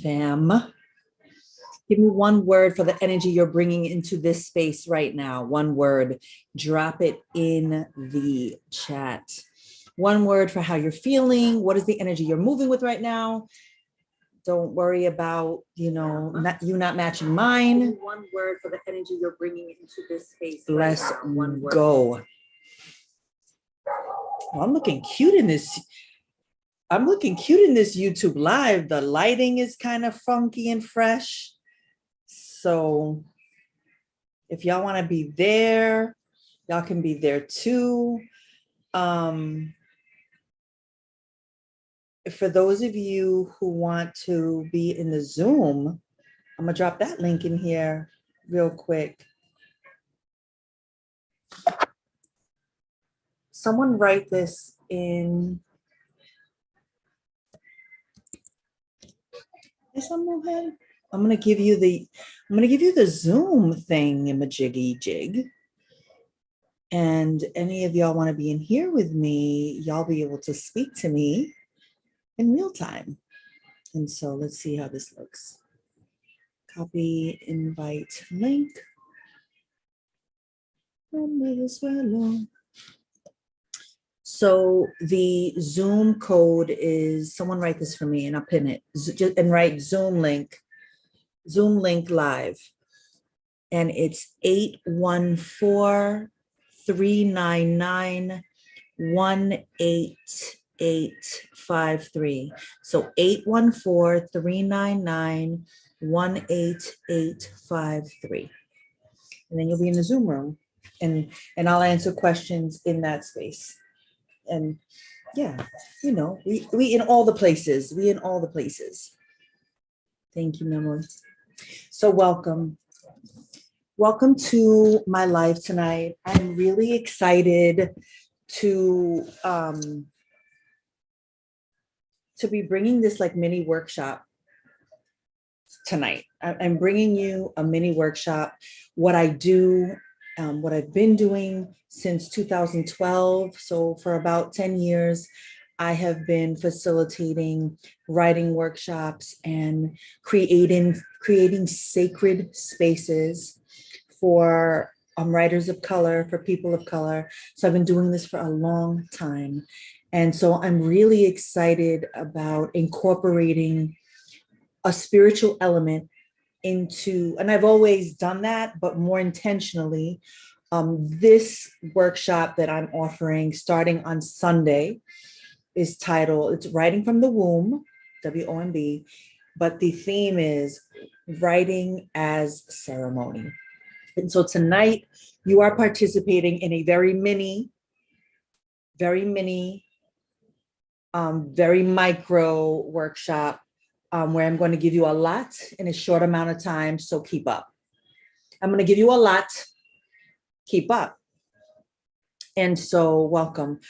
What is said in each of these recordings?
fam. Give me one word for the energy you're bringing into this space right now. One word. Drop it in the chat. One word for how you're feeling. What is the energy you're moving with right now? Don't worry about, you not matching mine. One word for the energy you're bringing into this space. Let's go. Oh, I'm looking cute in this YouTube live. The lighting is kind of funky and fresh. So if y'all want to be there, y'all can be there too. For those of you who want to be in the Zoom, I'm gonna drop that link in here real quick. Someone write this in. I'm gonna give you the Zoom thing, majiggy jig. And any of y'all want to be in here with me, y'all be able to speak to me in real time. And so let's see how this looks. Copy invite link. So the Zoom code is, someone write this for me and I'll pin it, and write Zoom link live. And it's 814-399-18853. So 814-399-18853. And then you'll be in the Zoom room and I'll answer questions in that space. And yeah, we in all the places. Thank you, Memo. So welcome to my live tonight. I'm really excited to be bringing this like mini workshop tonight. I'm bringing you a mini workshop. What I do, what I've been doing since 2012. So for about 10 years, I have been facilitating writing workshops and creating sacred spaces for writers of color, for people of color. So I've been doing this for a long time. And so I'm really excited about incorporating a spiritual element into, and I've always done that, but more intentionally. This workshop that I'm offering starting on Sunday is titled, it's Writing from the Womb, WOMB, but the theme is Writing as Ceremony. And so tonight you are participating in a very micro workshop where I'm going to give you a lot in a short amount of time. So keep up. I'm going to give you a lot. Keep up. And so welcome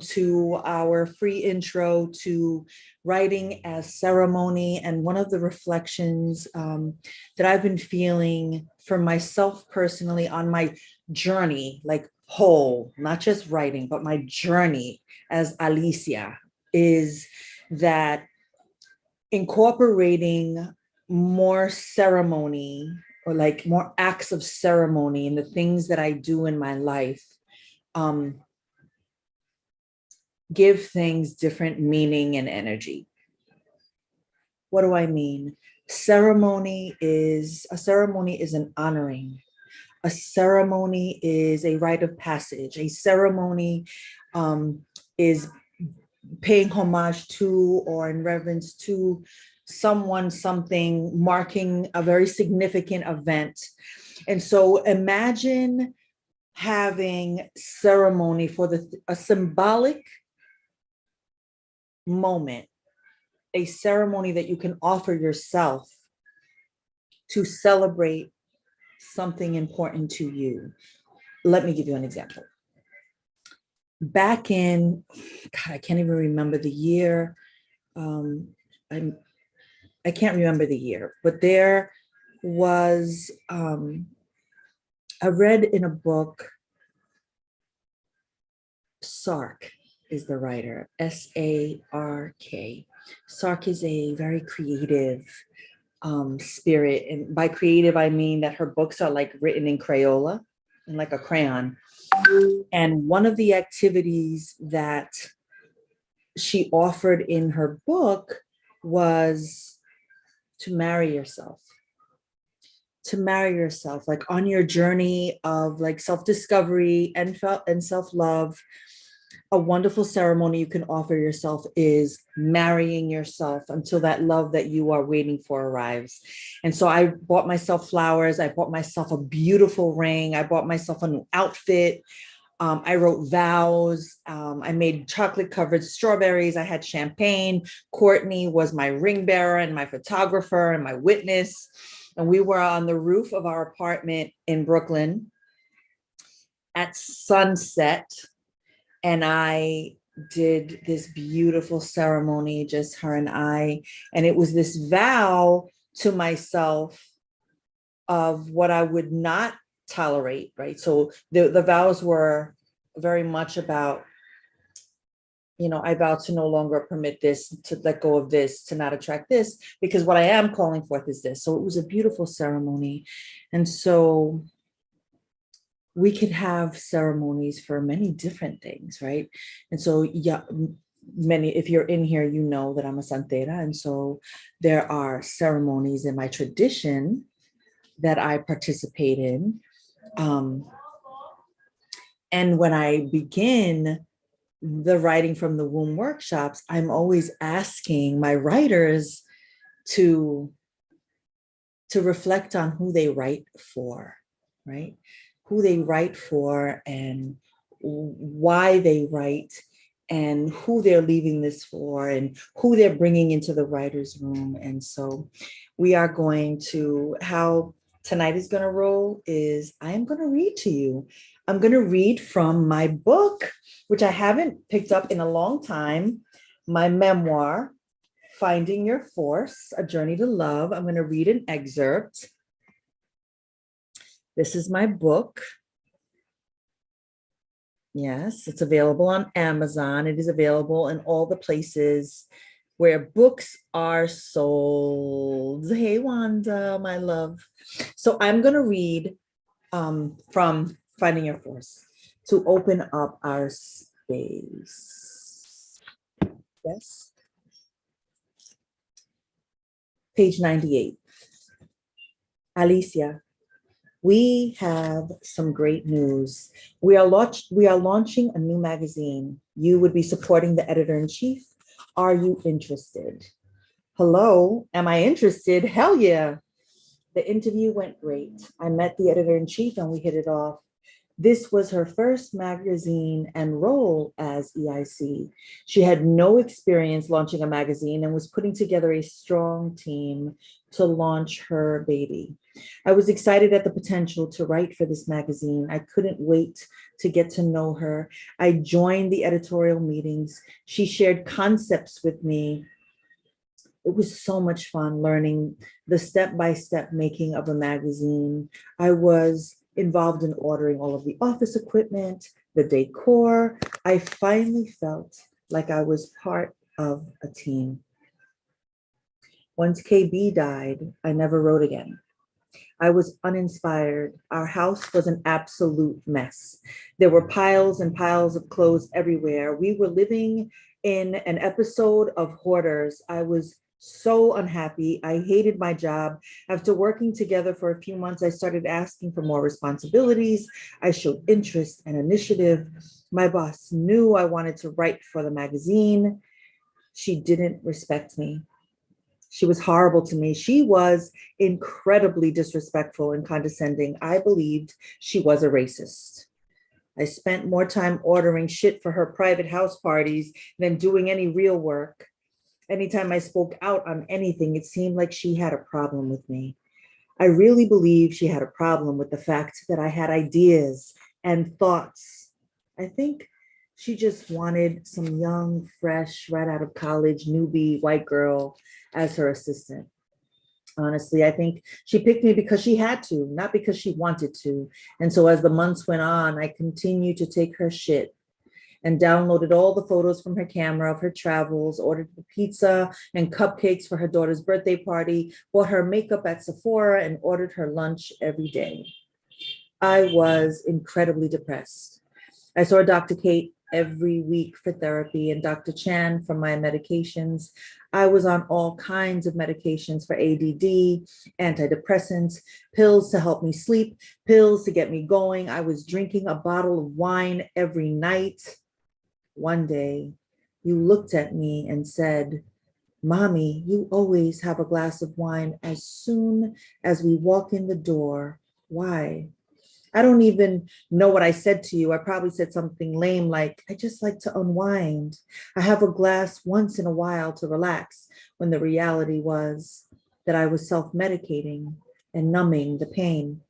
to our free intro to Writing as Ceremony. And one of the reflections that I've been feeling for myself personally on my journey, like whole, not just writing, but my journey as Alicia, is that incorporating more ceremony or like more acts of ceremony in the things that I do in my life, give things different meaning and energy. What do I mean? A ceremony is an honoring. A ceremony is a rite of passage. A ceremony is paying homage to or in reverence to someone, something, marking a very significant event. And so imagine having ceremony for a symbolic moment, a ceremony that you can offer yourself to celebrate something important to you. Let me give you an example. Back in, God, I can't even remember the year. I can't remember the year, but there was, I read in a book, Sark is the writer, S-A-R-K. Sark is a very creative spirit. And by creative, I mean that her books are like written in Crayola and like a crayon. And one of the activities that she offered in her book was to marry yourself. To marry yourself, like on your journey of like self-discovery and self-love. A wonderful ceremony you can offer yourself is marrying yourself until that love that you are waiting for arrives. And so I bought myself flowers. I bought myself a beautiful ring. I bought myself a new outfit. I wrote vows. I made chocolate covered strawberries. I had champagne. Courtney was my ring bearer and my photographer and my witness. And we were on the roof of our apartment in Brooklyn at sunset. And I did this beautiful ceremony, just her and I. And it was this vow to myself of what I would not tolerate, right? So the vows were very much about, I vow to no longer permit this, to let go of this, to not attract this, because what I am calling forth is this. So it was a beautiful ceremony. And so we could have ceremonies for many different things, right? And so, yeah, if you're in here, you know that I'm a santera. And so there are ceremonies in my tradition that I participate in. And when I begin the writing from the womb workshops, I'm always asking my writers to reflect on who they write for, right? Who they write for and why they write and who they're leaving this for and who they're bringing into the writer's room. And so we are going to, how tonight is going to roll is I'm going to read to you. I'm going to read from my book, which I haven't picked up in a long time, my memoir, Finding Your Force, A Journey to Love. I'm going to read an excerpt. This is my book. Yes, it's available on Amazon. It is available in all the places where books are sold. Hey, Wanda, my love. So I'm going to read from Finding Your Force to open up our space. Yes. Page 98. Alicia, we have some great news. We are launching a new magazine. You would be supporting the editor-in-chief. Are you interested? Hello, am I interested? Hell yeah. The interview went great. I met the editor-in-chief and we hit it off. This was her first magazine and role as EIC. She had no experience launching a magazine and was putting together a strong team to launch her baby. I was excited at the potential to write for this magazine. I couldn't wait to get to know her. I joined the editorial meetings. She shared concepts with me. It was so much fun learning the step-by-step making of a magazine. I was involved in ordering all of the office equipment, the decor. I finally felt like I was part of a team. Once KB died, I never wrote again. I was uninspired. Our house was an absolute mess. There were piles and piles of clothes everywhere. We were living in an episode of Hoarders. I was so unhappy. I hated my job. After working together for a few months, I started asking for more responsibilities. I showed interest and initiative. My boss knew I wanted to write for the magazine. She didn't respect me. She was horrible to me. She was incredibly disrespectful and condescending. I believed she was a racist. I spent more time ordering shit for her private house parties than doing any real work. Anytime I spoke out on anything, it seemed like she had a problem with me. I really believe she had a problem with the fact that I had ideas and thoughts. I think she just wanted some young, fresh, right out of college, newbie white girl as her assistant. Honestly, I think she picked me because she had to, not because she wanted to. And so as the months went on, I continued to take her shit. and downloaded all the photos from her camera of her travels, ordered the pizza and cupcakes for her daughter's birthday party, bought her makeup at Sephora, and ordered her lunch every day. I was incredibly depressed. I saw Dr. Kate every week for therapy and Dr. Chan for my medications. I was on all kinds of medications for ADD, antidepressants, pills to help me sleep, pills to get me going. I was drinking a bottle of wine every night. One day, you looked at me and said, "Mommy, you always have a glass of wine as soon as we walk in the door. Why?" I don't even know what I said to you. I probably said something lame like, "I just like to unwind. I have a glass once in a while to relax," when the reality was that I was self-medicating and numbing the pain.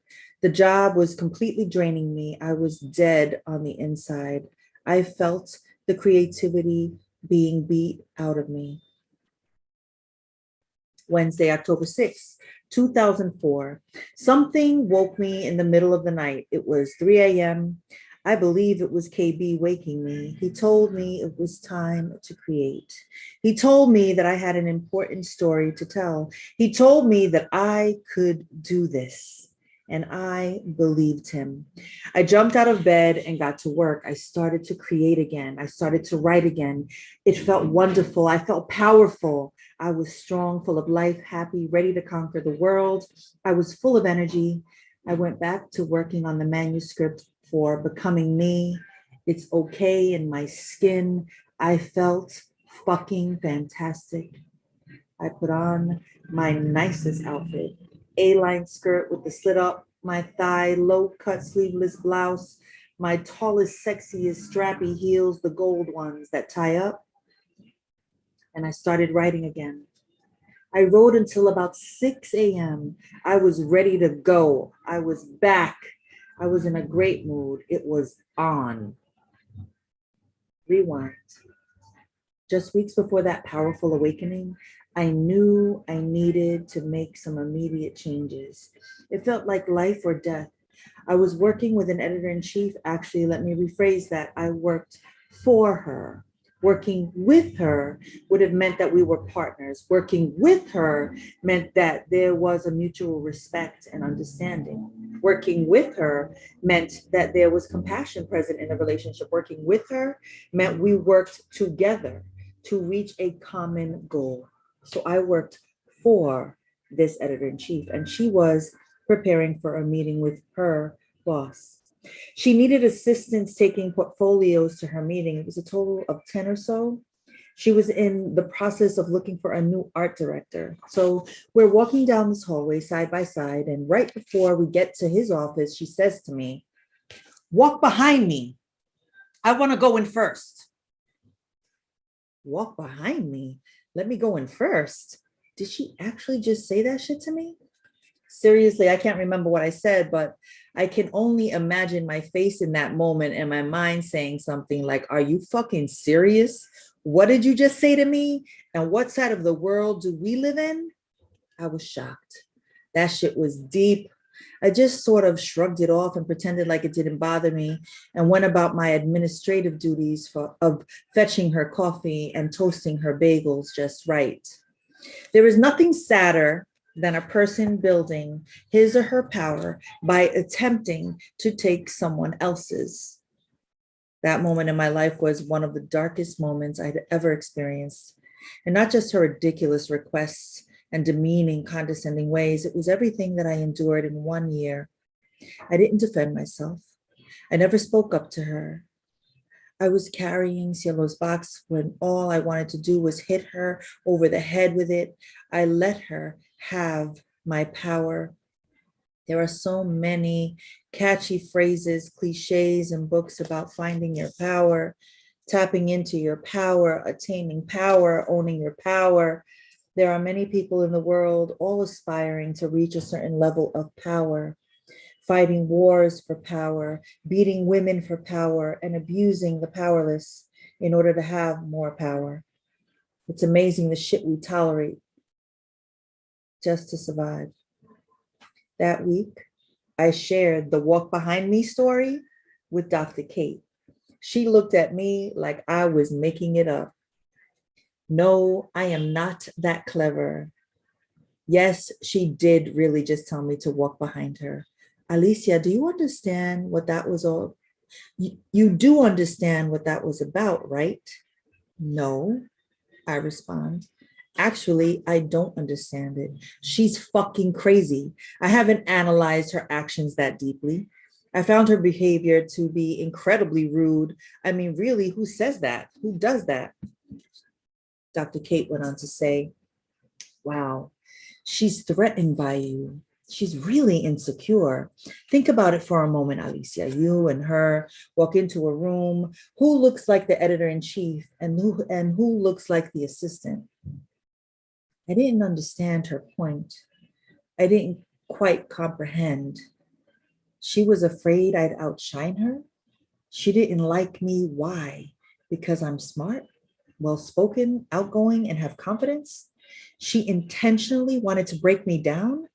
The job was completely draining me. I was dead on the inside. I felt the creativity being beat out of me. Wednesday, October 6th, 2004. Something woke me in the middle of the night. It was 3 a.m. I believe it was KB waking me. He told me it was time to create. He told me that I had an important story to tell. He told me that I could do this. And I believed him. I jumped out of bed and got to work. I started to create again. I started to write again. It felt wonderful. I felt powerful. I was strong, full of life, happy, ready to conquer the world. I was full of energy. I went back to working on the manuscript for Becoming Me. It's okay in my skin. I felt fucking fantastic. I put on my nicest outfit, A-line skirt with the slit up my thigh, low cut sleeveless blouse, my tallest, sexiest strappy heels, the gold ones that tie up. And I started writing again. I wrote until about 6 a.m. I was ready to go. I was back. I was in a great mood. It was on. Rewind. Just weeks before that powerful awakening, I knew I needed to make some immediate changes. It felt like life or death. I was working with an editor-in-chief. Actually, let me rephrase that. I worked for her. Working with her would have meant that we were partners. Working with her meant that there was a mutual respect and understanding. Working with her meant that there was compassion present in the relationship. Working with her meant we worked together to reach a common goal. So I worked for this editor-in-chief, and she was preparing for a meeting with her boss. She needed assistance taking portfolios to her meeting. It was a total of 10 or so. She was in the process of looking for a new art director. So we're walking down this hallway side by side, and right before we get to his office, she says to me, "Walk behind me. I want to go in first." Walk behind me? Let me go in first? Did she actually just say that shit to me? Seriously, I can't remember what I said, but I can only imagine my face in that moment and my mind saying something like, "Are you fucking serious? What did you just say to me? And what side of the world do we live in?" I was shocked. That shit was deep. I just sort of shrugged it off and pretended like it didn't bother me and went about my administrative duties of fetching her coffee and toasting her bagels just right. There is nothing sadder than a person building his or her power by attempting to take someone else's. That moment in my life was one of the darkest moments I'd ever experienced. And not just her ridiculous requests and demeaning, condescending ways, it was everything that I endured in 1 year. I didn't defend myself. I never spoke up to her. I was carrying Cielo's box when all I wanted to do was hit her over the head with it. I let her have my power. There are so many catchy phrases, cliches, and books about finding your power, tapping into your power, attaining power, owning your power. There are many people in the world all aspiring to reach a certain level of power, fighting wars for power, beating women for power, and abusing the powerless in order to have more power. It's amazing the shit we tolerate just to survive. That week, I shared the Walk Behind Me story with Dr. Kate. She looked at me like I was making it up. No, I am not that clever. Yes, she did really just tell me to walk behind her. Alicia, do you understand what that was all? You do understand what that was about, right? No, I respond. Actually, I don't understand it. She's fucking crazy. I haven't analyzed her actions that deeply. I found her behavior to be incredibly rude. I mean, really, who says that? Who does that? Dr. Kate went on to say, wow, she's threatened by you. She's really insecure. Think about it for a moment, Alicia. You and her walk into a room. Who looks like the editor in chief and who looks like the assistant? I didn't understand her point. I didn't quite comprehend. She was afraid I'd outshine her. She didn't like me. Why? Because I'm smart, well spoken, outgoing, and have confidence. She intentionally wanted to break me down.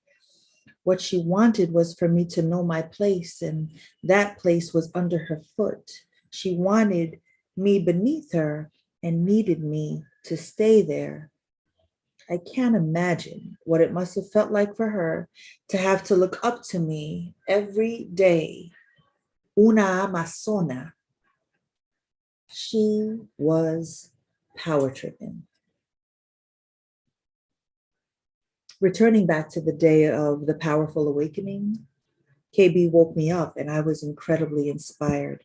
What she wanted was for me to know my place, and that place was under her foot. She wanted me beneath her and needed me to stay there. I can't imagine what it must have felt like for her to have to look up to me every day. Una Amazona. She was power tripping. Returning back to the day of the powerful awakening, KB woke me up and I was incredibly inspired.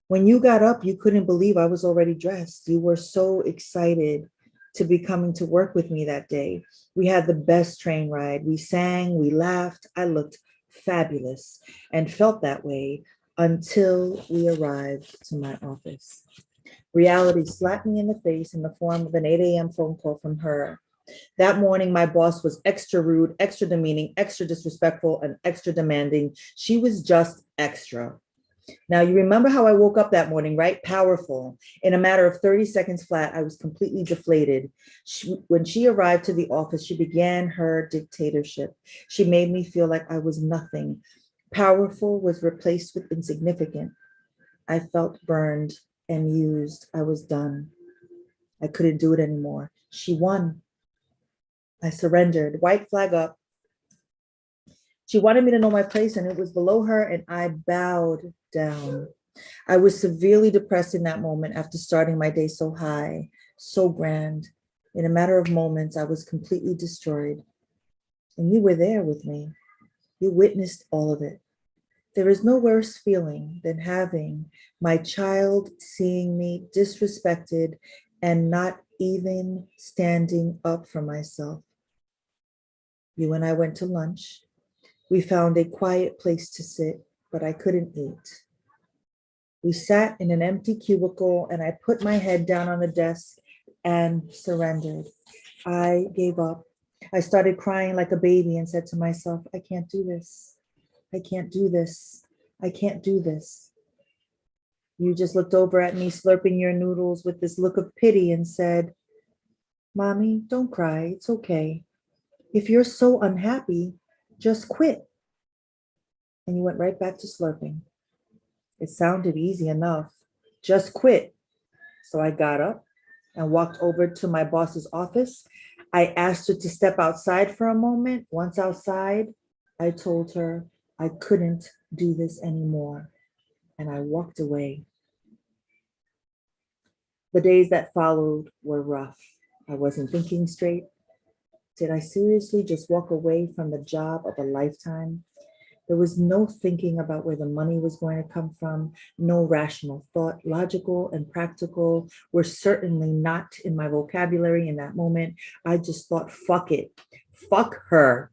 When you got up, you couldn't believe I was already dressed. You were so excited to be coming to work with me that day. We had the best train ride. We sang, we laughed. I looked fabulous and felt that way until we arrived to my office. Reality slapped me in the face in the form of an 8 a.m. phone call from her. That morning, my boss was extra rude, extra demeaning, extra disrespectful, and extra demanding. She was just extra. Now, you remember how I woke up that morning, right? Powerful. In a matter of 30 seconds flat, I was completely deflated. When she arrived to the office, she began her dictatorship. She made me feel like I was nothing. Powerful was replaced with insignificant. I felt burned and used. I was done. I couldn't do it anymore. She won. I surrendered. White flag up. She wanted me to know my place, and it was below her, and I bowed down. I was severely depressed in that moment after starting my day so high, so grand. In a matter of moments, I was completely destroyed. And you were there with me. You witnessed all of it. There is no worse feeling than having my child seeing me disrespected and not even standing up for myself. You and I went to lunch. We found a quiet place to sit, but I couldn't eat. We sat in an empty cubicle and I put my head down on the desk and surrendered. I gave up. I started crying like a baby and said to myself, I can't do this. I can't do this. I can't do this. You just looked over at me, slurping your noodles with this look of pity and said, Mommy, don't cry. It's okay. If you're so unhappy, just quit. And you went right back to slurping. It sounded easy enough. Just quit. So I got up and walked over to my boss's office. I asked her to step outside for a moment. Once outside, I told her I couldn't do this anymore. And I walked away. The days that followed were rough. I wasn't thinking straight. Did I seriously just walk away from the job of a lifetime? There was no thinking about where the money was going to come from, no rational thought. Logical and practical were certainly not in my vocabulary in that moment. I just thought, fuck it, fuck her.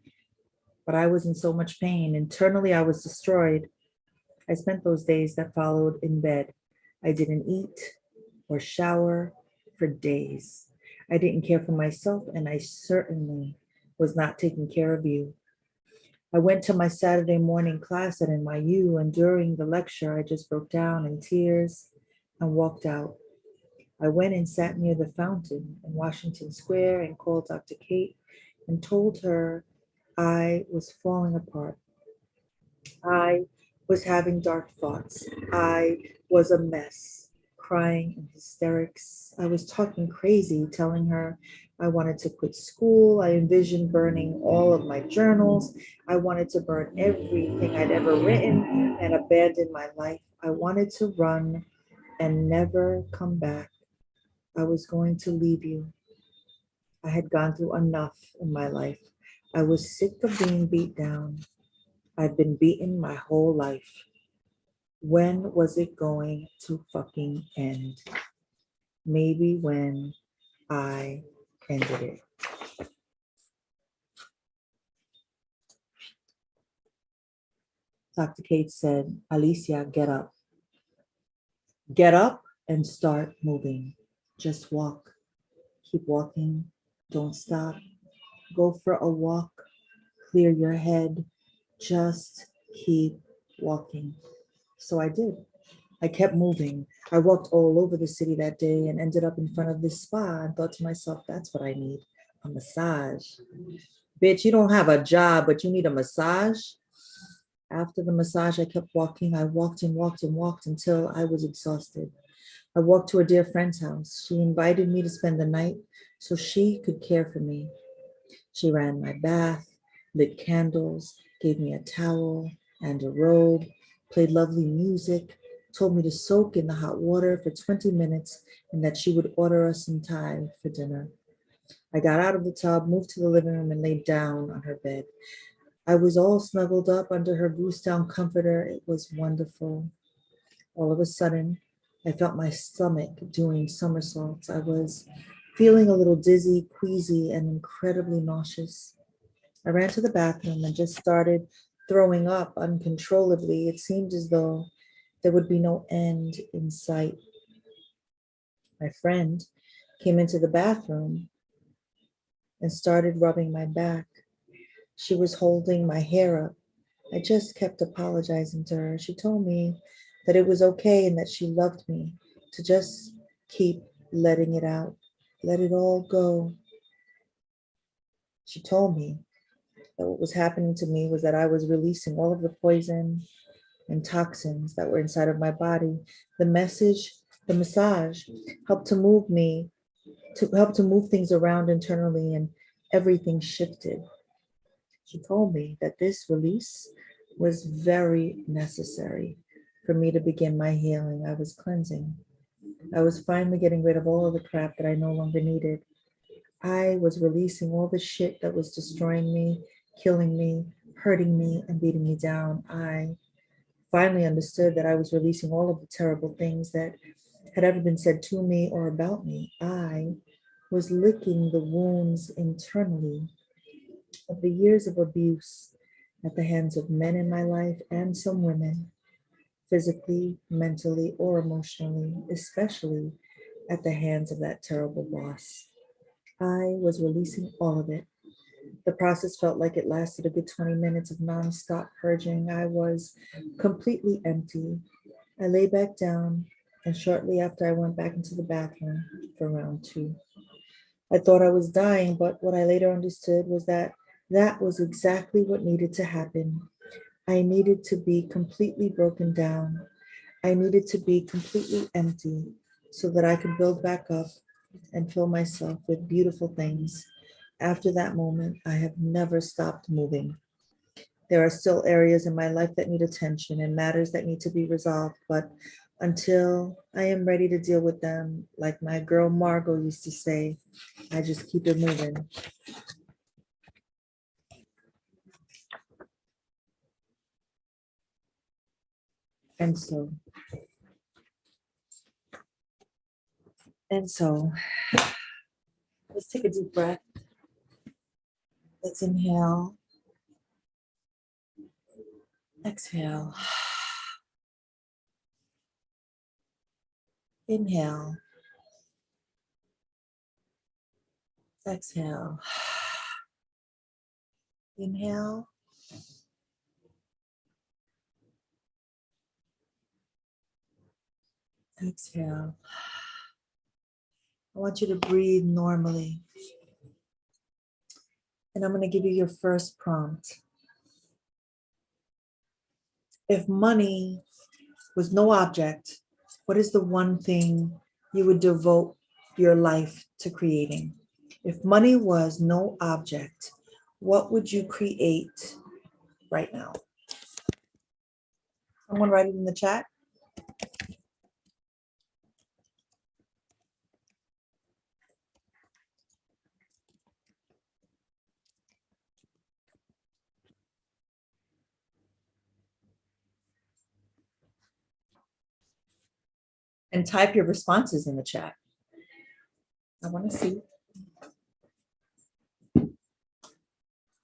But I was in so much pain. Internally, I was destroyed. I spent those days that followed in bed. I didn't eat or shower for days. I didn't care for myself, and I certainly was not taking care of you. I went to my Saturday morning class at NYU, and during the lecture, I just broke down in tears and walked out. I went and sat near the fountain in Washington Square and called Dr. Kate and told her I was falling apart. I was having dark thoughts. I was a mess, crying in hysterics. I was talking crazy, telling her I wanted to quit school. I envisioned burning all of my journals. I wanted to burn everything I'd ever written and abandon my life. I wanted to run and never come back. I was going to leave you. I had gone through enough in my life. I was sick of being beat down. I'd been beaten my whole life. When was it going to fucking end? Maybe when I ended it. Dr. Kate said, Alicia, get up. Get up and start moving. Just walk. Keep walking. Don't stop. Go for a walk. Clear your head. Just keep walking. So I did. I kept moving. I walked all over the city that day and ended up in front of this spa and thought to myself, that's what I need, a massage. Bitch, you don't have a job, but you need a massage? After the massage, I kept walking. I walked and walked and walked until I was exhausted. I walked to a dear friend's house. She invited me to spend the night so she could care for me. She ran my bath, lit candles, gave me a towel and a robe, played lovely music, told me to soak in the hot water for 20 minutes and that she would order us some Thai for dinner. I got out of the tub, moved to the living room, and laid down on her bed. I was all snuggled up under her goose down comforter. It was wonderful. All of a sudden, I felt my stomach doing somersaults. I was feeling a little dizzy, queasy, and incredibly nauseous. I ran to the bathroom and just started throwing up uncontrollably. It seemed as though there would be no end in sight. My friend came into the bathroom and started rubbing my back. She was holding my hair up. I just kept apologizing to her. She told me that it was okay and that she loved me, to just keep letting it out, let it all go. She told me that what was happening to me was that I was releasing all of the poison and toxins that were inside of my body. The message, the massage helped to move me, to help to move things around internally, and everything shifted. She told me that this release was very necessary for me to begin my healing. I was cleansing. I was finally getting rid of all of the crap that I no longer needed. I was releasing all the shit that was destroying me, killing me, hurting me, and beating me down. I finally understood that I was releasing all of the terrible things that had ever been said to me or about me. I was licking the wounds internally of the years of abuse at the hands of men in my life and some women, physically, mentally, or emotionally, especially at the hands of that terrible boss. I was releasing all of it. The process felt like it lasted a good 20 minutes of nonstop purging. I was completely empty. I lay back down, and shortly after, I went back into the bathroom for round two. I thought I was dying, but what I later understood was that that was exactly what needed to happen. I needed to be completely broken down. I needed to be completely empty so that I could build back up and fill myself with beautiful things. After that moment, I have never stopped moving. There are still areas in my life that need attention and matters that need to be resolved, but until I am ready to deal with them, like my girl Margot used to say, I just keep it moving. And so, and so, let's take a deep breath. Let's inhale, exhale, inhale, exhale, inhale, exhale. I want you to breathe normally. And I'm going to give you your first prompt. If money was no object, what is the one thing you would devote your life to creating? If money was no object, what would you create right now? Someone write it in the chat. And type your responses in the chat. I want to see.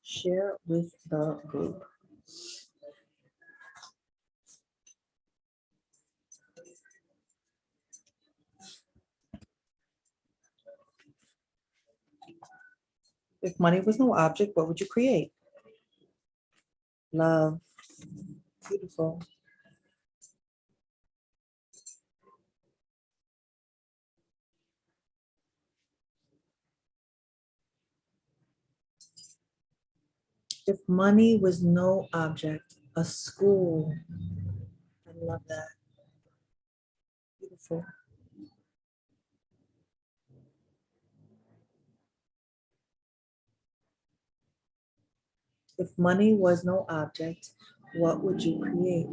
Share with the group. If money was no object, what would you create? Love. Beautiful. If money was no object, a school. I love that. Beautiful. If money was no object, what would you create?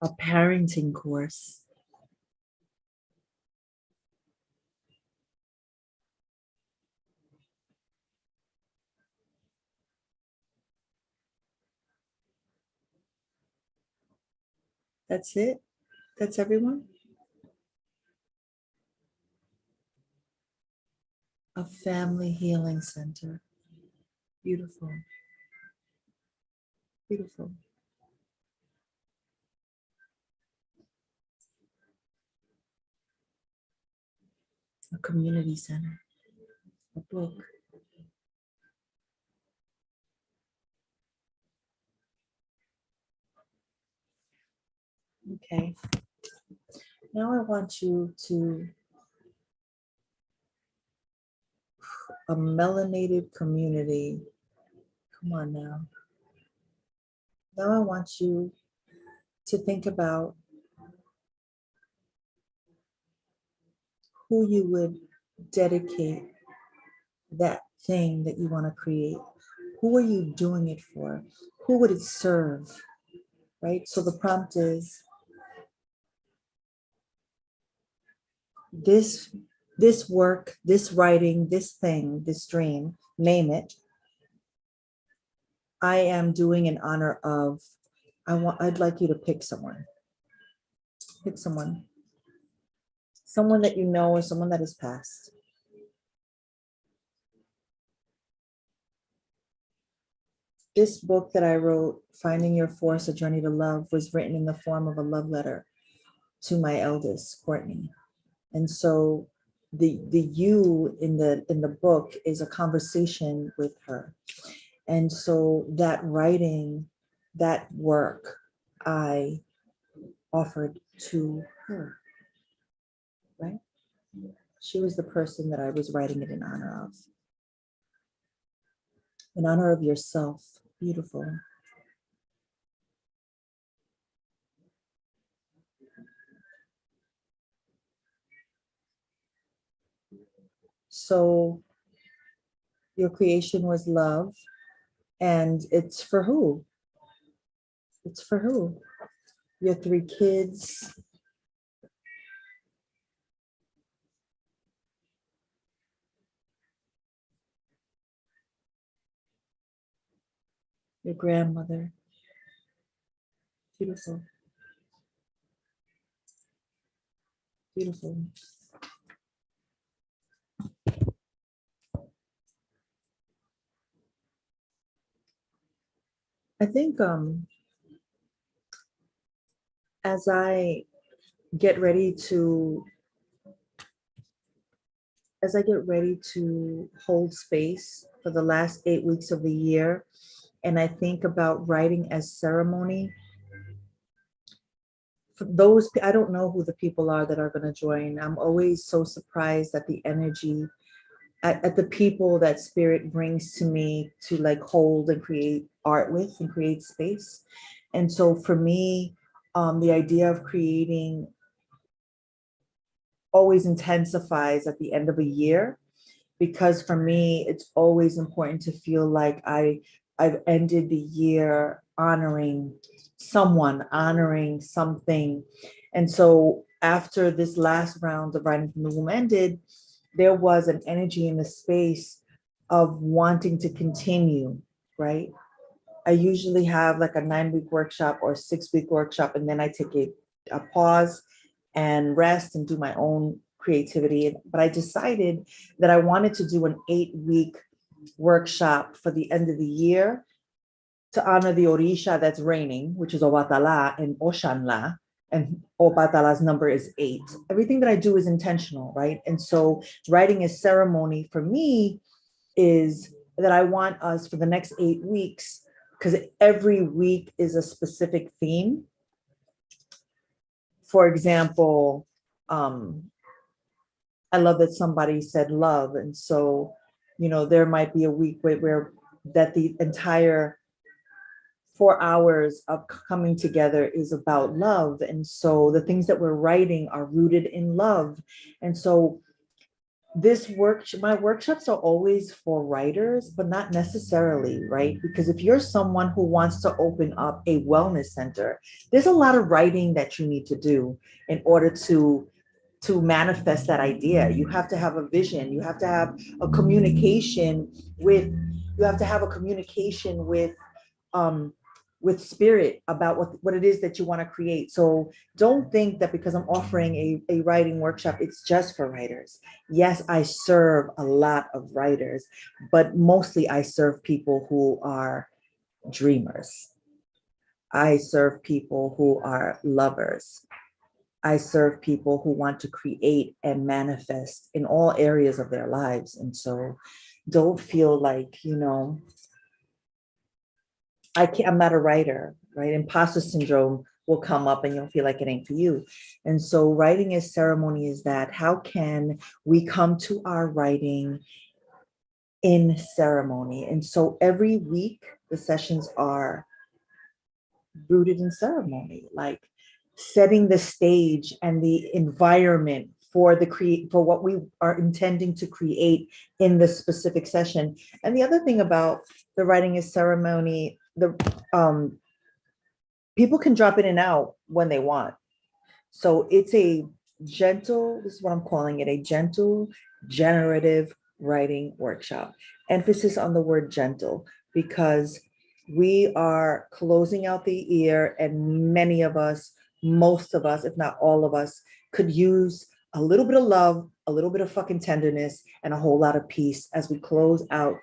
A parenting course. That's it? That's everyone? A family healing center. Beautiful. Beautiful. A community center. A book. Okay. Now I want you to a melanated community. Come on now. Now I want you to think about who you would dedicate that thing that you want to create. Who are you doing it for? Who would it serve? Right? So the prompt is this work, this writing, this thing, this dream, name it. I am doing in honor of, I'd like you to pick someone. Pick someone. Someone that you know or someone that has passed. This book that I wrote, Finding Your Force, A Journey to Love, was written in the form of a love letter to my eldest, Courtney. And so the you in the book is a conversation with her. And so that writing, that work, I offered to her, right? She was the person that I was writing it in honor of yourself. Beautiful. So your creation was love, and it's for who? It's for who? Your 3 kids. Your grandmother. Beautiful. Beautiful. I think as I get ready to hold space for the last 8 weeks of the year, and I think about writing as ceremony, for those, I don't know who the people are that are going to join. I'm always so surprised at the energy, at the people that spirit brings to me to like hold and create art with and create space. And so for me, the idea of creating always intensifies at the end of a year, because for me it's always important to feel like I've ended the year honoring someone, honoring something. And so after this last round of writing from the womb ended, there was an energy in the space of wanting to continue, right? I usually have like a 9-week workshop or 6-week workshop, and then I take a pause and rest and do my own creativity. But I decided that I wanted to do an 8-week workshop for the end of the year to honor the Orisha that's reigning, which is Obatala and Oshanla. And Obatala's number is 8. Everything that I do is intentional, right? And so writing a ceremony for me is that I want us for the next 8 weeks, because every week is a specific theme. For example, I love that somebody said love. And so, there might be a week where that the entire 4 hours of coming together is about love. And so the things that we're writing are rooted in love. And so my workshops are always for writers, but not necessarily, right? Because if you're someone who wants to open up a wellness center, there's a lot of writing that you need to do in order to manifest that idea. You have to have a vision. You have to have a communication with. You have to have a communication with spirit about what it is that you want to create. So don't think that because I'm offering a writing workshop, it's just for writers. Yes, I serve a lot of writers, but mostly I serve people who are dreamers. I serve people who are lovers. I serve people who want to create and manifest in all areas of their lives. And so don't feel like, I'm not a writer, right? Imposter syndrome will come up and you'll feel like it ain't for you. And so writing a ceremony is that how can we come to our writing in ceremony? And so every week the sessions are rooted in ceremony, like setting the stage and the environment for for what we are intending to create in this specific session. And the other thing about the writing is ceremony, people can drop in and out when they want. So it's a gentle, this is what I'm calling it, a gentle, generative writing workshop. Emphasis on the word gentle, because we are closing out the year, and many of us, most of us, if not all of us, could use a little bit of love, a little bit of fucking tenderness, and a whole lot of peace as we close out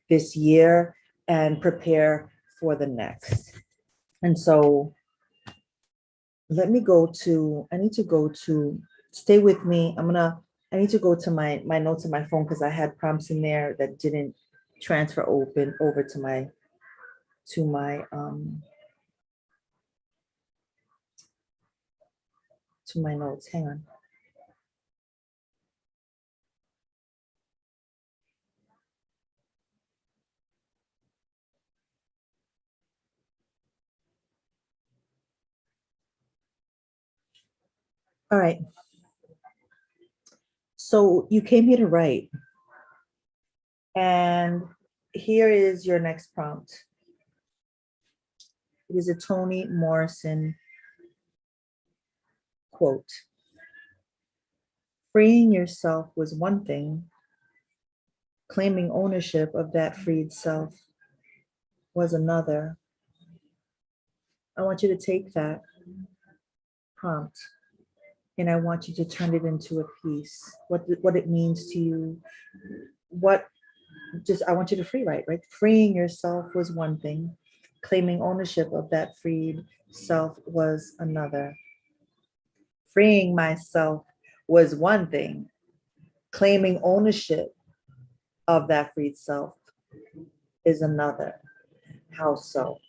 this year and prepare for the next. And so I need to go to, stay with me. I need to go to my notes in my phone because I had prompts in there that didn't transfer over to my notes. Hang on. All right. So you came here to write. And here is your next prompt. It is a Toni Morrison quote. Freeing yourself was one thing. Claiming ownership of that freed self was another. I want you to take that prompt and I want you to turn it into a piece. What it means to you. I want you to free write, right? Freeing yourself was one thing. Claiming ownership of that freed self was another. Freeing myself was one thing. Claiming ownership of that freed self is another. How so?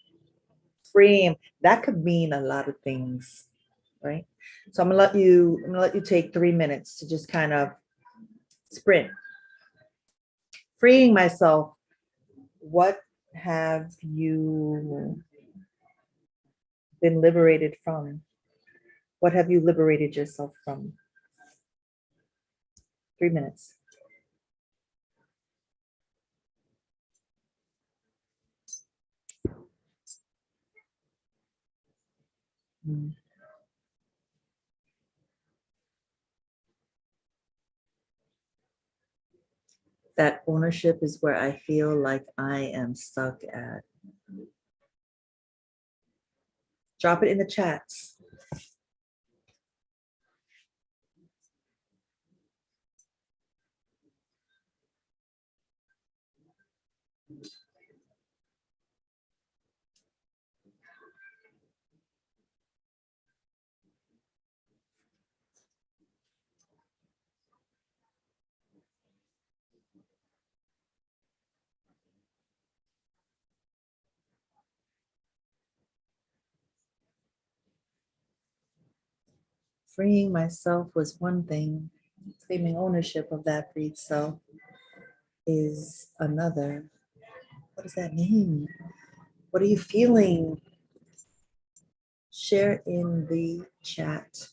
Freeing, that could mean a lot of things. right? So I'm gonna let you take 3 minutes to just kind of sprint. Freeing myself, what have you been liberated from? What have you liberated yourself from? 3 minutes. Mm. That ownership is where I feel like I am stuck at. Drop it in the chats. Freeing myself was one thing. Claiming ownership of that freed self is another. What does that mean? What are you feeling? Share in the chat.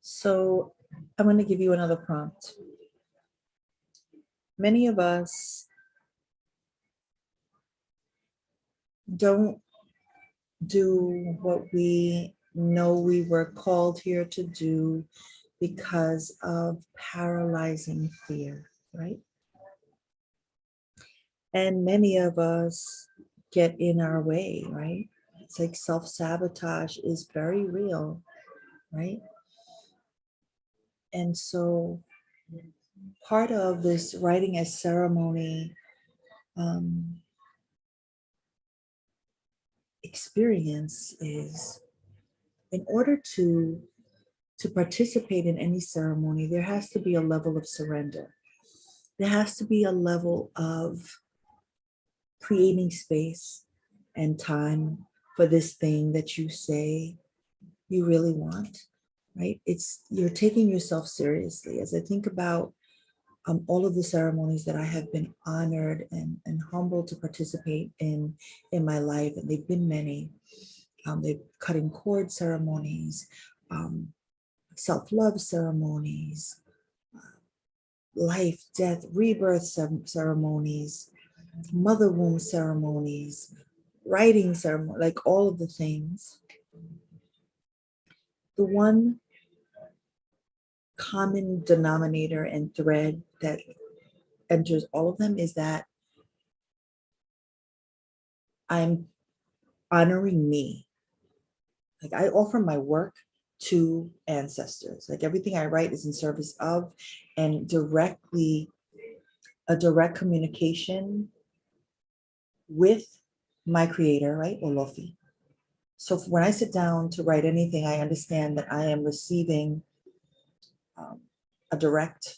So I'm going to give you another prompt. Many of us don't do what we know we were called here to do because of paralyzing fear, right? And many of us get in our way, right? It's like self-sabotage is very real, right? And so part of this writing as ceremony experience is, in order to participate in any ceremony, there has to be a level of surrender. There has to be a level of creating space and time for this thing that you say you really want, right? It's, you're taking yourself seriously. As I think about all of the ceremonies that I have been honored and humbled to participate in my life, and they've been many. They've cutting cord ceremonies, self-love ceremonies, life, death, rebirth ceremonies, mother womb ceremonies, writing ceremony, like all of the things. The one common denominator and thread that enters all of them is that I'm honoring me. Like, I offer my work to ancestors. Like, everything I write is in service of and directly a direct communication with my creator, right? Olofi. So when I sit down to write anything, I understand that I am receiving um, a directive.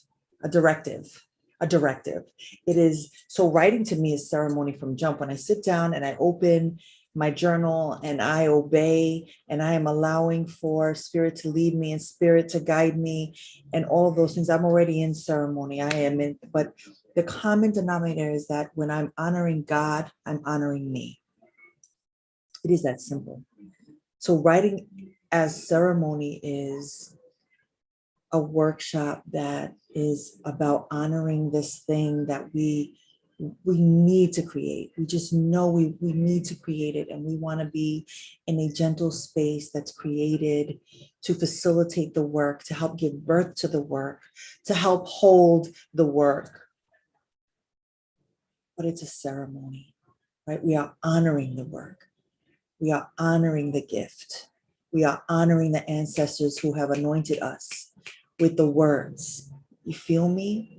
It is, so writing to me is ceremony from jump. When I sit down and I open my journal and I obey and I am allowing for spirit to lead me and spirit to guide me and all of those things, I'm already in ceremony. I am in, but the common denominator is that when I'm honoring God, I'm honoring me. It is that simple. So writing as ceremony is a workshop that is about honoring this thing that we We need to create. We just know we need to create it, and we want to be in a gentle space that's created to facilitate the work, to help give birth to the work, to help hold the work. But it's a ceremony, right? We are honoring the work. We are honoring the gift. We are honoring the ancestors who have anointed us with the words. You feel me?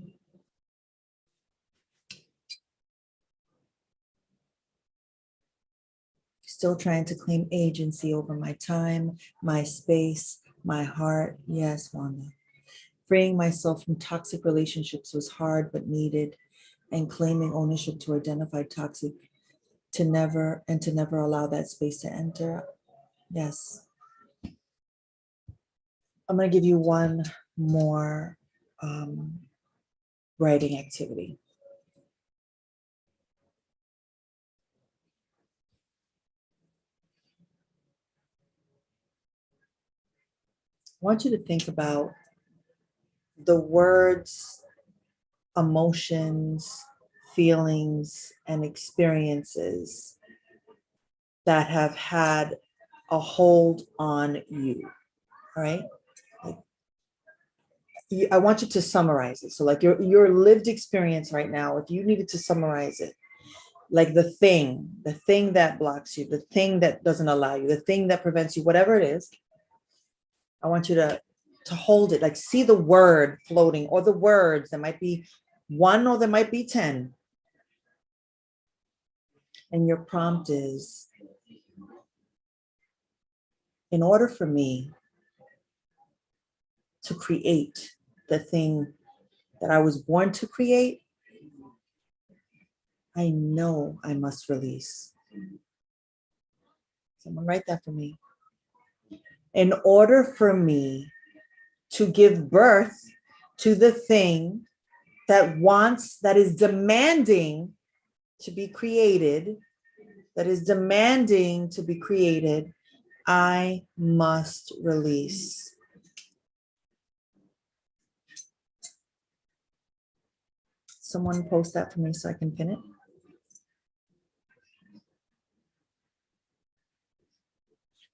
Still trying to claim agency over my time, my space, my heart. Yes, Wanda. Freeing myself from toxic relationships was hard but needed, and claiming ownership to identify toxic to never allow that space to enter. Yes. I'm going to give you one more writing activity. I want you to think about the words, emotions, feelings, and experiences that have had a hold on you, all right? Like, I want you to summarize it. So like your lived experience right now, if you needed to summarize it, like the thing that blocks you, the thing that doesn't allow you, the thing that prevents you, whatever it is, I want you to hold it, like see the word floating, or the words. There might be one or there might be 10. And your prompt is, in order for me to create the thing that I was born to create, I know I must release. Someone write that for me. In order for me to give birth to the thing that is demanding to be created, I must release. Someone post that for me so I can pin it.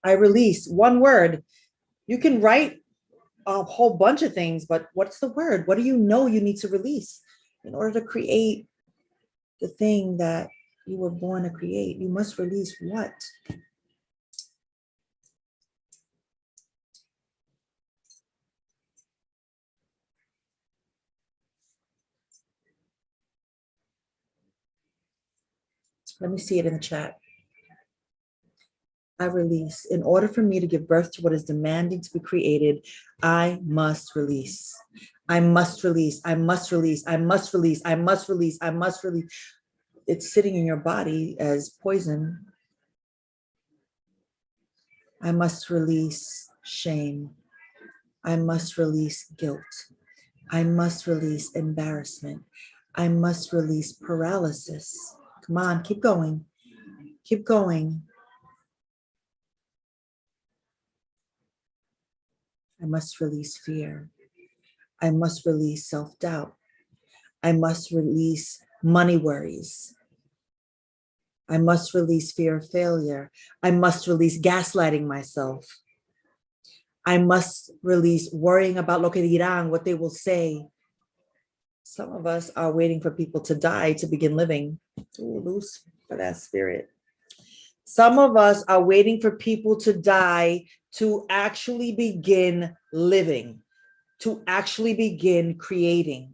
I release, one word. You can write a whole bunch of things, but what's the word? What do you know you need to release in order to create the thing that you were born to create? You must release what? Let me see it in the chat. I release. In order for me to give birth to what is demanding to be created, I must release. I must release. I must release. I must release. I must release. I must release. It's sitting in your body as poison. I must release shame. I must release guilt. I must release embarrassment. I must release paralysis. Come on, keep going. Keep going. I must release fear. I must release self-doubt. I must release money worries. I must release fear of failure. I must release gaslighting myself. I must release worrying about lo que dirán, what they will say. Some of us are waiting for people to die to begin living. Ooh, loose for that spirit. Some of us are waiting for people to die to actually begin living, to actually begin creating.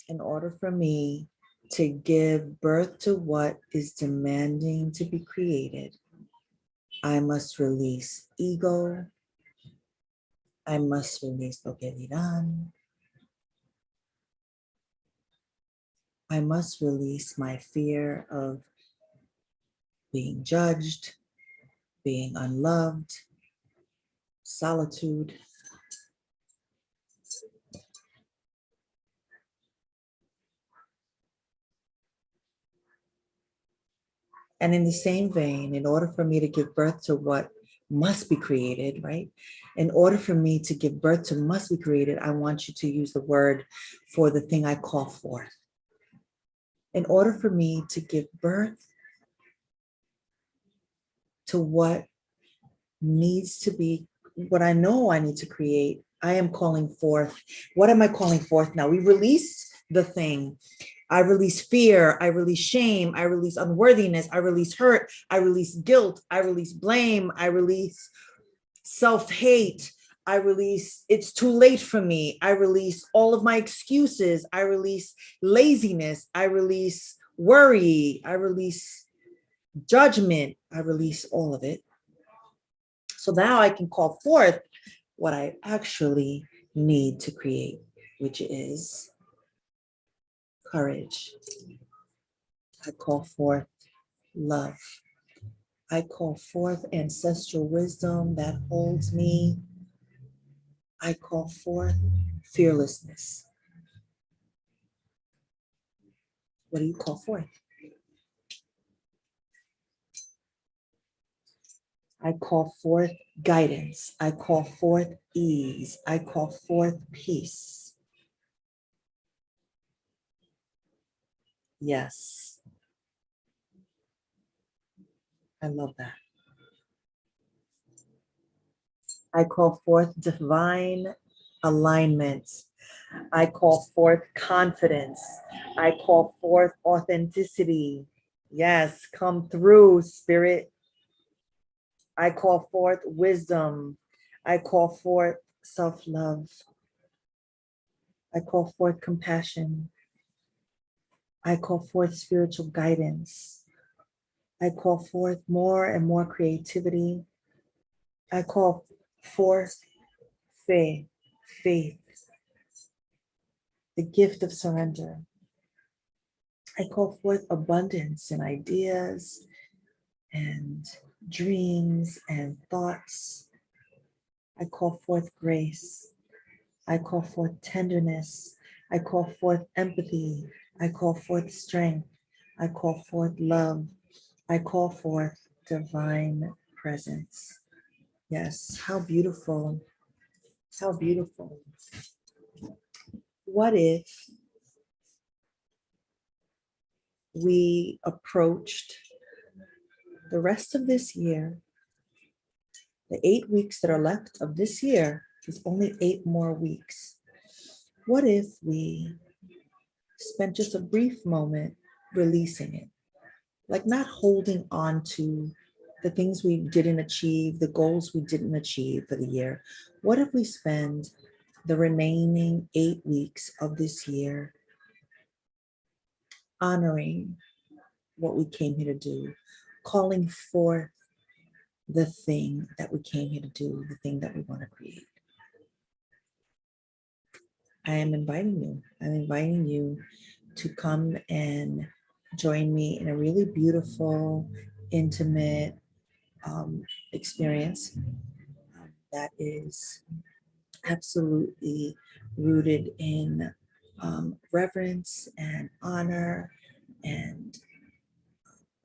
In order for me to give birth to what is demanding to be created, I must release ego. I must release lo que dirán. I must release my fear of being judged, being unloved, solitude. And in the same vein, in order for me to give birth to what must be created, right? In order for me to give birth to must be created, I want you to use the word for the thing I call forth. In order for me to give birth to what needs to be, what I know I need to create, I am calling forth. What am I calling forth now? We released the thing. I release fear. I release shame. I release unworthiness. I release hurt. I release guilt. I release blame. I release self-hate. I release it's too late for me. I release all of my excuses. I release laziness. I release worry. I release judgment. I release all of it. So now I can call forth what I actually need to create, which is courage. I call forth love. I call forth ancestral wisdom that holds me. I call forth fearlessness. What do you call forth? I call forth guidance. I call forth ease. I call forth peace. Yes. I love that. I call forth divine alignment. I call forth confidence. I call forth authenticity. Yes, come through, spirit. I call forth wisdom. I call forth self-love. I call forth compassion. I call forth spiritual guidance. I call forth more and more creativity. I call forth faith, the gift of surrender. I call forth abundance in ideas and dreams and thoughts. I call forth grace. I call forth tenderness. I call forth empathy. I call forth strength. I call forth love. I call forth divine presence. Yes, how beautiful. How beautiful. What if we approached the rest of this year, the 8 weeks that are left of this year, there's only 8 more weeks. What if we spent just a brief moment releasing it? Like not holding on to the things we didn't achieve, the goals we didn't achieve for the year. What if we spend the remaining 8 weeks of this year honoring what we came here to do, calling forth the thing that we came here to do, the thing that we want to create? I am inviting you. I'm inviting you to come and join me in a really beautiful, intimate experience that is absolutely rooted in reverence and honor and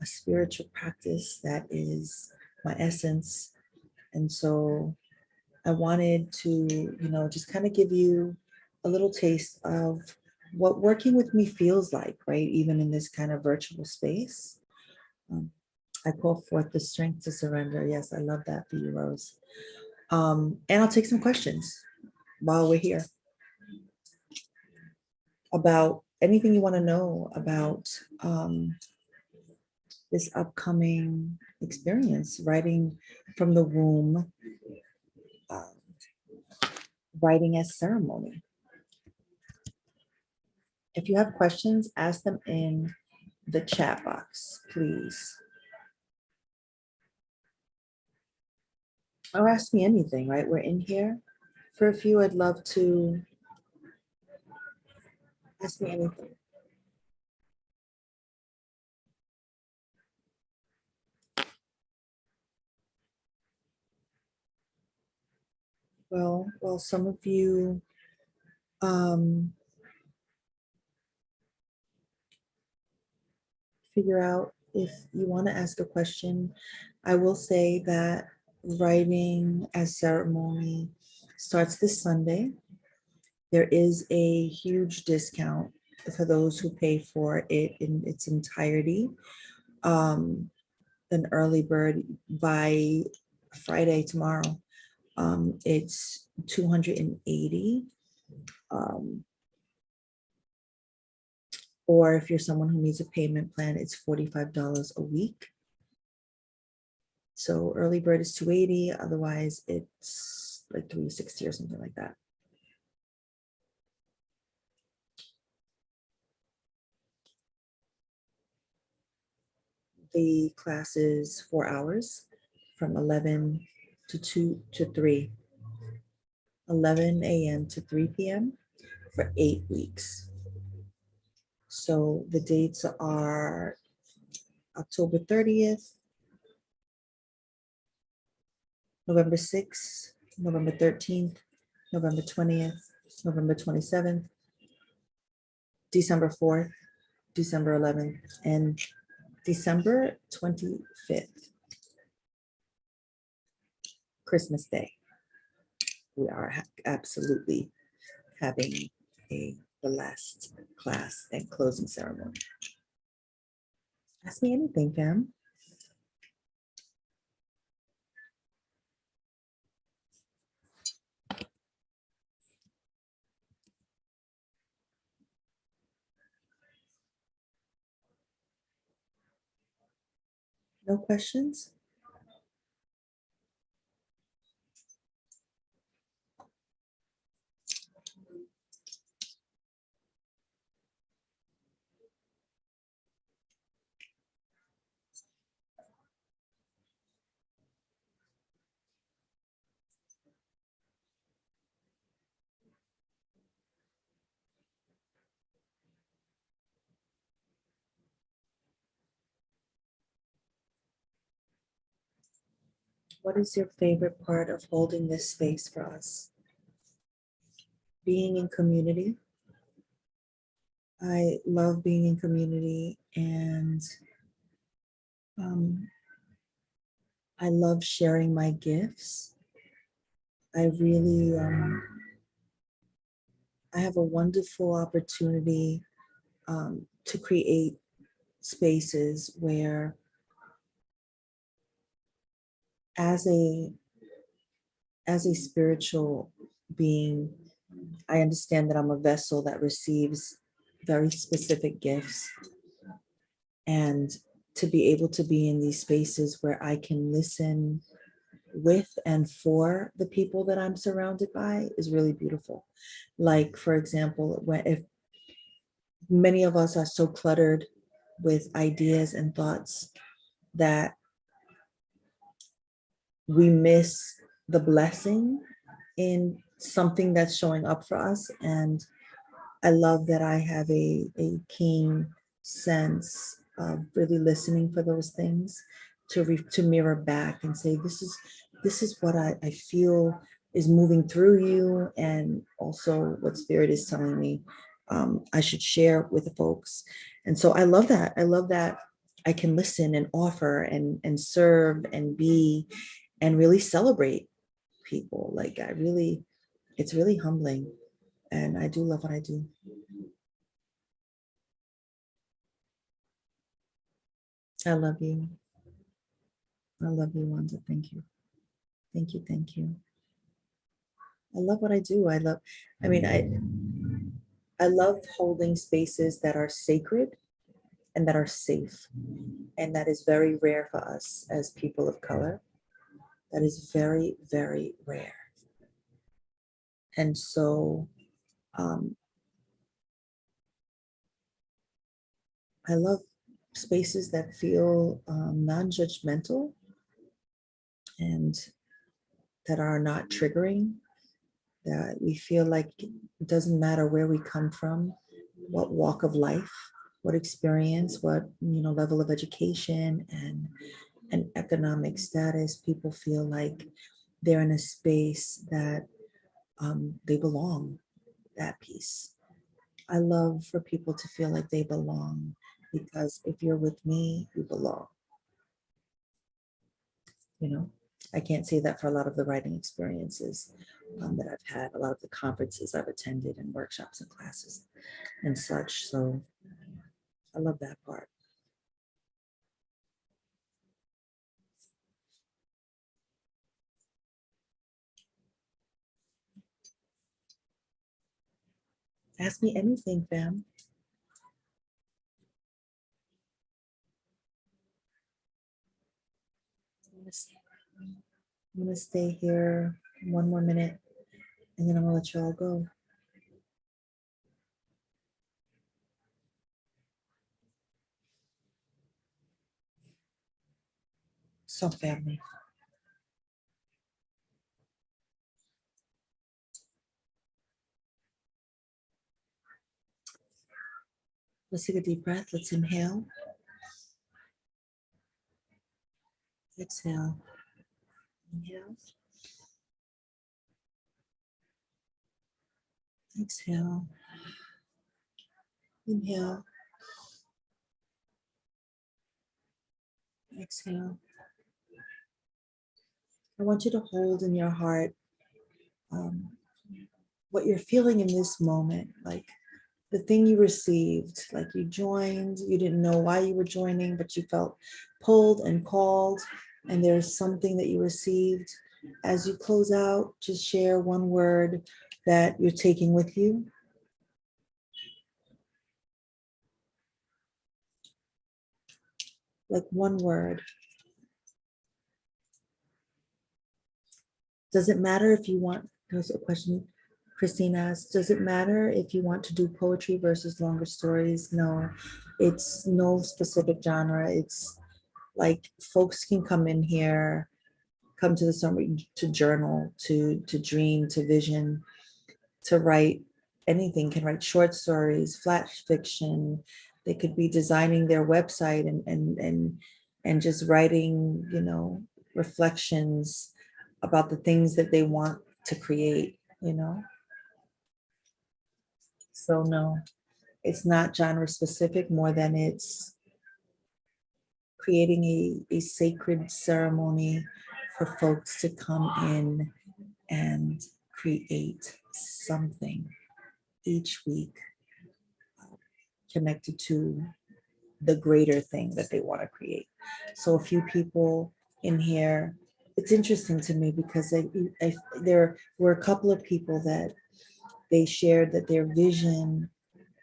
a spiritual practice that is my essence. And so I wanted to, just kind of give you a little taste of what working with me feels like, right? Even in this kind of virtual space. I call forth the strength to surrender. Yes, I love that for you, Rose. And I'll take some questions while we're here about anything you want to know about this upcoming experience, writing from the womb, writing as ceremony. If you have questions, ask them in the chat box, please. Or ask me anything, right? We're in here. For a few, I'd love to ask me anything. Well, some of you figure out if you want to ask a question. I will say that writing as ceremony starts this Sunday. There is a huge discount for those who pay for it in its entirety. Um, an early bird by Friday tomorrow. It's 280. Um, or if you're someone who needs a payment plan, it's $45 a week. So early bird is 280, otherwise it's like 360 or something like that. The class is 4 hours from 11 to 2 to 3, 11 a.m. to 3 p.m. for 8 weeks. So the dates are October 30th, November 6th, November 13th, November 20th, November 27th, December 4th, December 11th, and December 25th, Christmas Day. We are absolutely having the last class and closing ceremony. Ask me anything, fam. No questions? What is your favorite part of holding this space for us? Being in community. I love being in community, and I love sharing my gifts. I really, I have a wonderful opportunity to create spaces where, as a spiritual being, I understand that I'm a vessel that receives very specific gifts, and to be able to be in these spaces where I can listen with and for the people that I'm surrounded by is really beautiful. Like, for example, if many of us are so cluttered with ideas and thoughts that we miss the blessing in something that's showing up for us. And I love that I have a keen sense of really listening for those things to mirror back and say, this is what I feel is moving through you, and also what spirit is telling me I should share with the folks. And so I love that. I love that I can listen and offer and serve and be and really celebrate people. Like it's really humbling, and I do love what I do. I love you. I love you, Wanda. Thank you. Thank you. Thank you. I love what I do. I mean, I love holding spaces that are sacred and that are safe. And that is very rare for us as people of color. That is very, very rare. And so um, I love spaces that feel non-judgmental and that are not triggering, that we feel like it doesn't matter where we come from, what walk of life, what experience, what level of education and economic status. People feel like they're in a space that they belong. That piece. I love for people to feel like they belong, because if you're with me, you belong. You know. I can't say that for a lot of the writing experiences that I've had, a lot of the conferences I've attended and workshops and classes and such. So I love that part. Ask me anything, fam. I'm gonna stay here one more minute and then I'm gonna let you all go. So family. Let's take a deep breath. Let's inhale. Exhale. Inhale. Exhale. Inhale. Exhale. I want you to hold in your heart um, what you're feeling in this moment, like the thing you received, like you joined, you didn't know why you were joining, but you felt pulled and called, and there's something that you received. As you close out, just share one word that you're taking with you. Like one word. Does it matter if you want, there's a question Christine asked, does it matter if you want to do poetry versus longer stories? No, it's no specific genre. It's like folks can come in here, come to the summary, to journal, to dream, to vision, to write anything, can write short stories, flash fiction. They could be designing their website and just writing, you know, reflections about the things that they want to create, you know. So no, it's not genre specific more than it's creating a sacred ceremony for folks to come in and create something each week connected to the greater thing that they want to create. So a few people in here, it's interesting to me because there were a couple of people that they shared that their vision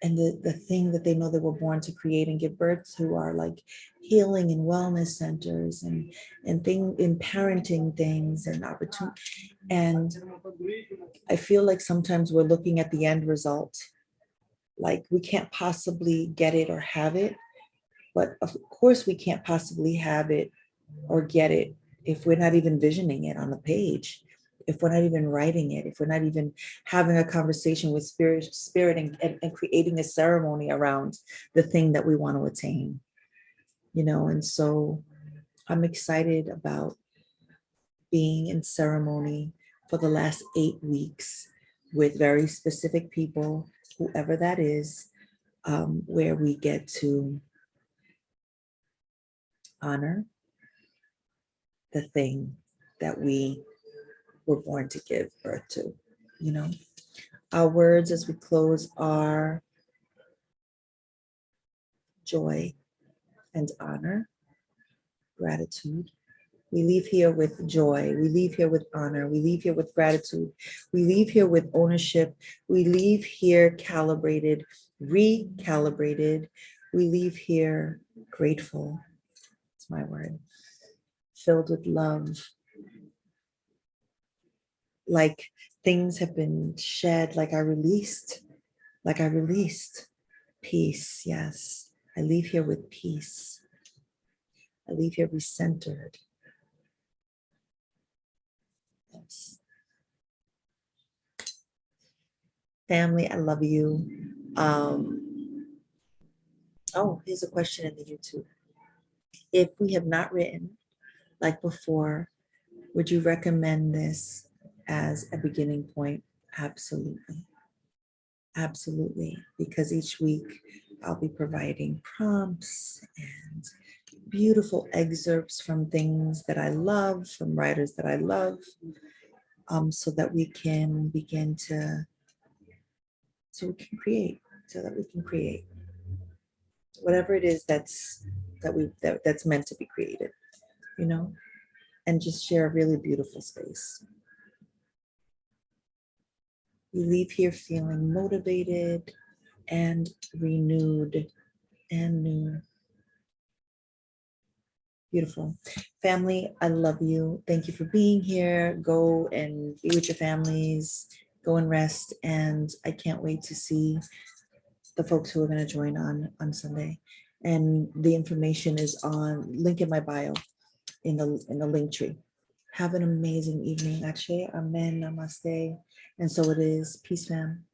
and the thing that they know they were born to create and give birth to are like healing and wellness centers and thing in parenting things and opportunity. And I feel like sometimes we're looking at the end result, like we can't possibly get it or have it. But of course we can't possibly have it or get it if we're not even visioning it on the page, if we're not even writing it, if we're not even having a conversation with spirit and creating a ceremony around the thing that we want to attain, you know. And so I'm excited about being in ceremony for the last 8 weeks with very specific people, whoever that is, where we get to honor the thing that we were born to give birth to, you know. Our words as we close are joy and honor, gratitude. We leave here with joy. We leave here with honor. We leave here with gratitude. We leave here with ownership. We leave here calibrated, recalibrated. We leave here grateful. It's my word. Filled with love. Like things have been shed, like I released peace. Yes, I leave here with peace. I leave here recentered. Yes. Family, I love you. Oh, here's a question in the YouTube. If we have not written like before, would you recommend this as a beginning point? Absolutely. Absolutely. Because each week I'll be providing prompts and beautiful excerpts from things that I love, from writers that I love, so that we can begin to, so we can create, so that we can create whatever it is that's meant to be created, you know, and just share a really beautiful space. You leave here feeling motivated and renewed and new. Beautiful. Family, I love you. Thank you for being here. Go and be with your families, go and rest. And I can't wait to see the folks who are going to join on Sunday. And the information is on link in my bio in the link tree. Have an amazing evening. Akshay, amen, namaste. And so it is. Peace, fam.